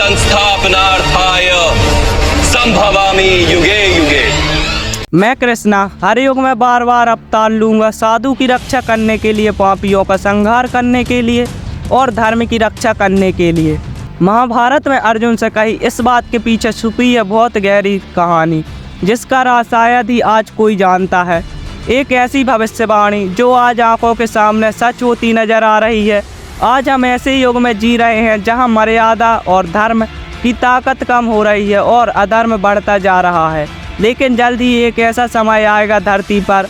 संस्थापनार्थाय संभवामि युगे युगे। मैं कृष्णा हर युग में बार बार अवतार लूँगा, साधु की रक्षा करने के लिए, पापियों का संहार करने के लिए और धर्म की रक्षा करने के लिए। महाभारत में अर्जुन से कही इस बात के पीछे छुपी है बहुत गहरी कहानी, जिसका राज शायद ही आज कोई जानता है। एक ऐसी भविष्यवाणी जो आज आंखों के सामने सच होती नजर आ रही है। आज हम ऐसे युग में जी रहे हैं जहां मर्यादा और धर्म की ताकत कम हो रही है और अधर्म बढ़ता जा रहा है। लेकिन जल्द ही एक ऐसा समय आएगा धरती पर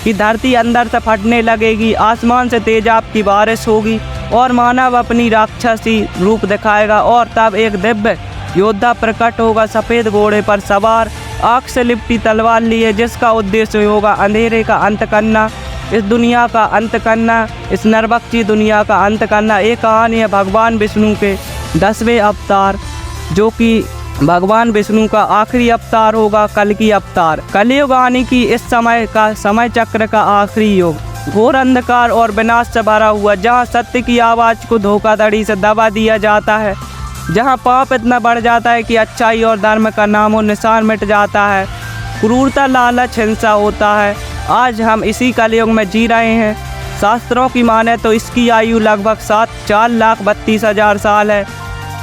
कि धरती अंदर से फटने लगेगी, आसमान से तेजाब की बारिश होगी और मानव अपनी राक्षसी रूप दिखाएगा। और तब एक दिव्य योद्धा प्रकट होगा, सफ़ेद घोड़े पर सवार, आँख से लिपटी तलवार लिए, जिसका उद्देश्य होगा अंधेरे का अंत करना, इस दुनिया का अंत करना, इस नरभक्षी दुनिया का अंत करना। एक कहानी है भगवान विष्णु के 10वें अवतार, जो कि भगवान विष्णु का आखिरी अवतार होगा, कल्कि अवतार। कलयुग आने की इस समय चक्र का आखिरी युग घोर अंधकार और विनाश से भरा हुआ, जहाँ सत्य की आवाज़ को धोखाधड़ी से दबा दिया जाता है, जहाँ पाप इतना बढ़ जाता है कि अच्छाई और धर्म का नामो निशान मिट जाता है, क्रूरता, लालच, हिंसा होता है। आज हम इसी कलयुग में जी रहे हैं। शास्त्रों की माने तो इसकी आयु लगभग 4,32,000 साल है।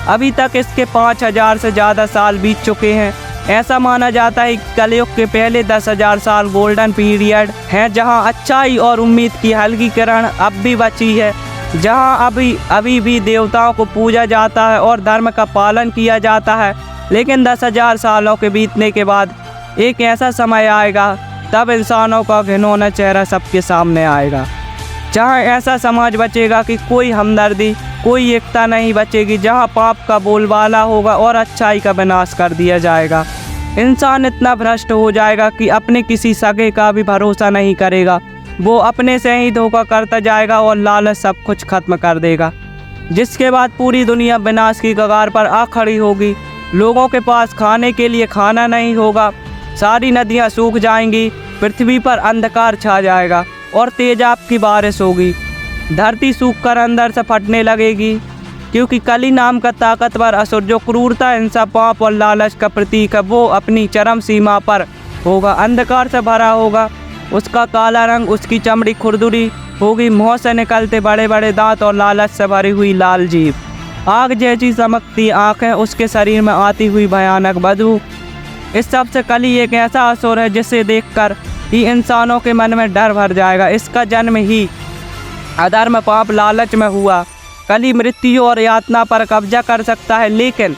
अभी तक इसके 5,000 से ज़्यादा साल बीत चुके हैं। ऐसा माना जाता है कि कलयुग के पहले 10,000 साल गोल्डन पीरियड हैं, जहां अच्छाई और उम्मीद की हल्की किरण अब भी बची है, जहां अभी भी देवताओं को पूजा जाता है और धर्म का पालन किया जाता है। लेकिन 10,000 सालों के बीतने के बाद एक ऐसा समय आएगा, तब इंसानों का घिनौना चेहरा सबके सामने आएगा, जहाँ ऐसा समाज बचेगा कि कोई हमदर्दी, कोई एकता नहीं बचेगी, जहाँ पाप का बोलबाला होगा और अच्छाई का विनाश कर दिया जाएगा। इंसान इतना भ्रष्ट हो जाएगा कि अपने किसी सगे का भी भरोसा नहीं करेगा, वो अपने से ही धोखा करता जाएगा और लालच सब कुछ खत्म कर देगा, जिसके बाद पूरी दुनिया विनाश की कगार पर आ खड़ी होगी। लोगों के पास खाने के लिए खाना नहीं होगा, सारी नदियाँ सूख जाएंगी, पृथ्वी पर अंधकार छा जाएगा और तेजाब की बारिश होगी, धरती सूखकर अंदर से फटने लगेगी, क्योंकि कली नाम का ताकतवर असुर, जो क्रूरता, हिंसा, पाप और लालच का प्रतीक है, वो अपनी चरम सीमा पर होगा, अंधकार से भरा होगा। उसका काला रंग, उसकी चमड़ी खुरदुरी होगी, मुँह से निकलते बड़े बड़े दांत और लालच से भरी हुई लाल जीभ, आग जैसी चमकती आँखें, उसके शरीर में आती हुई भयानक बदबू। इस सब से कली एक ऐसा असुर है जिसे देखकर ही इंसानों के मन में डर भर जाएगा। इसका जन्म ही अधर्म, पाप, लालच में हुआ। कली मृत्यु और यातना पर कब्जा कर सकता है, लेकिन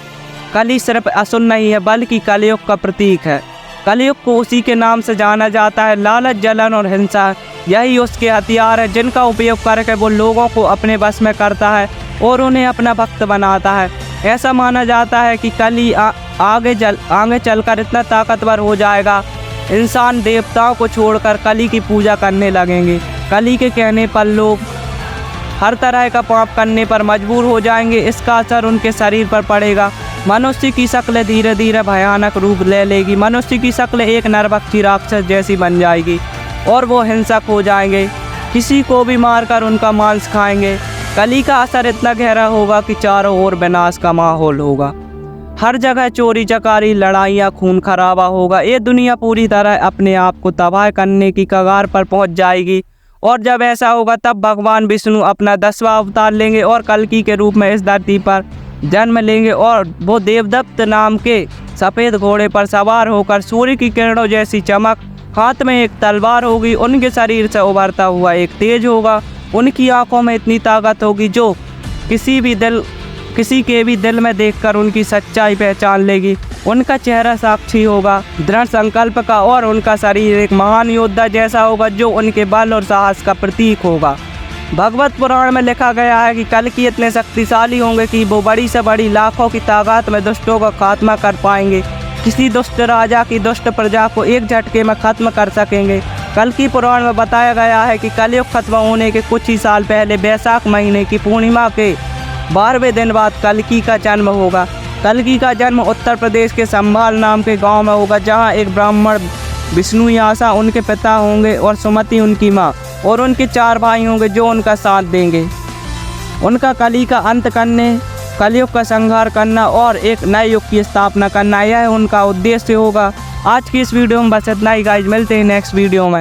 कली सिर्फ असुर नहीं है, बल्कि कलयुग का प्रतीक है। कलयुग को उसी के नाम से जाना जाता है। लालच, जलन और हिंसा, यही उसके हथियार है, जिनका उपयोग करके वो लोगों को अपने बस में करता है और उन्हें अपना भक्त बनाता है। ऐसा माना जाता है कि कली आगे चलकर इतना ताकतवर हो जाएगा, इंसान देवताओं को छोड़कर कली की पूजा करने लगेंगे। कली के कहने पर लोग हर तरह का पाप करने पर मजबूर हो जाएंगे। इसका असर उनके शरीर पर पड़ेगा। मनुष्य की शक्ल धीरे धीरे भयानक रूप ले लेगी। मनुष्य की शक्ल एक नरभक्षी राक्षस जैसी बन जाएगी और वो हिंसक हो जाएंगे, किसी को भी मारकर उनका मांस खाएंगे। कली का असर इतना गहरा होगा कि चारों ओर विनाश का माहौल होगा। हर जगह चोरी चकारी, लड़ाइयाँ, खून खराबा होगा। ये दुनिया पूरी तरह अपने आप को तबाह करने की कगार पर पहुंच जाएगी। और जब ऐसा होगा तब भगवान विष्णु अपना 10वां अवतार लेंगे और कल्कि के रूप में इस धरती पर जन्म लेंगे। और वो देवदत्त नाम के सफ़ेद घोड़े पर सवार होकर सूर्य की किरणों जैसी चमक, हाथ में एक तलवार होगी, उनके शरीर से उभरता हुआ एक तेज होगा, उनकी आंखों में इतनी ताकत होगी जो किसी के भी दिल में देखकर उनकी सच्चाई पहचान लेगी। उनका चेहरा साक्षी होगा दृढ़ संकल्प का और उनका शरीर एक महान योद्धा जैसा होगा जो उनके बल और साहस का प्रतीक होगा। भगवत पुराण में लिखा गया है कि कल्कि इतने शक्तिशाली होंगे कि वो बड़ी से बड़ी लाखों की ताकत में दुष्टों का खात्मा कर पाएंगे। किसी दुष्ट राजा की दुष्ट प्रजा को एक झटके में खत्म कर सकेंगे। कल्कि पुराण में बताया गया है कि कलयुग खत्म होने के कुछ ही साल पहले वैशाख महीने की पूर्णिमा के 12वें दिन बाद कल्कि का जन्म होगा। कल्कि का जन्म उत्तर प्रदेश के संभाल नाम के गांव में होगा, जहां एक ब्राह्मण विष्णुयासा उनके पिता होंगे और सुमति उनकी माँ, और उनके 4 भाई होंगे जो उनका साथ देंगे। उनका कली का अंत करने कलयुग का संहार करना और एक नए युग की स्थापना करना, यह उनका उद्देश्य होगा। आज की इस वीडियो में बस इतना ही गाइज, मिलते हैं नेक्स्ट वीडियो में।